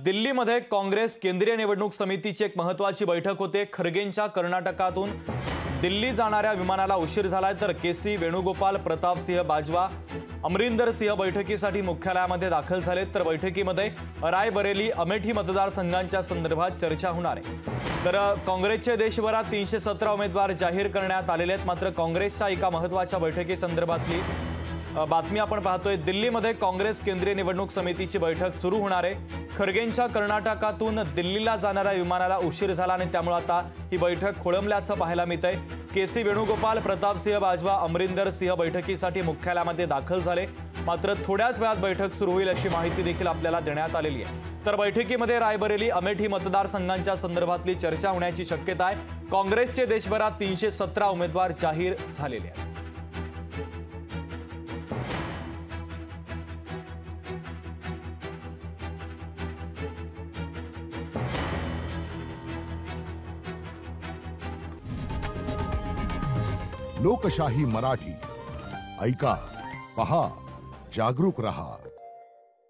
दिल्लीमध्ये काँग्रेस केंद्रीय निवडणूक समितीची एक महत्त्वाची बैठक होते। खरगेंच्या कर्नाटकातून दिल्ली जाणाऱ्या विमानाला उशीर झालाय, तर केसी वेणुगोपाल, प्रतापसिंह बाजवा, अमरिंदर सिंह बैठकीसाठी मुख्यालयामध्ये दाखल झालेत। तर बैठकीमध्ये रायबरेली अमेठी मतदारसंघांच्या संदर्भात चर्चा होणार आहे। तर काँग्रेसचे देशभरात 317 उमेदवार जाहीर करण्यात आलेले आहेत। मात्र काँग्रेसच्या एका महत्त्वाच्या बैठकीसंदर्भातली बातमी आपण पाहतोय। दिल्लीमध्ये काँग्रेस केंद्रीय निवडणूक समितीची बैठक सुरू होणार आहे। खरगेंच्या कर्नाटकातून दिल्लीला जाणाऱ्या विमानाला उशीर झाला आणि त्यामुळे आता ही बैठक खोळंबल्याचं पाहायला मिळतंय। केसी वेणुगोपाल, प्रतापसिंह बाजवा, अमरिंदर सिंह बैठकीसाठी मुख्यालयामध्ये दाखल झाले। मात्र थोड्याच वेळात बैठक सुरू होईल अशी माहिती देखील आपल्याला देण्यात आलेली आहे। तर बैठकीमध्ये रायबरेली अमेठी मतदारसंघांच्या संदर्भातली चर्चा होण्याची शक्यता आहे। काँग्रेसचे देशभरात 317 उमेदवार जाहीर झालेले आहेत। लोकशाही मराठी ऐका, पहा, जागरूक रहा।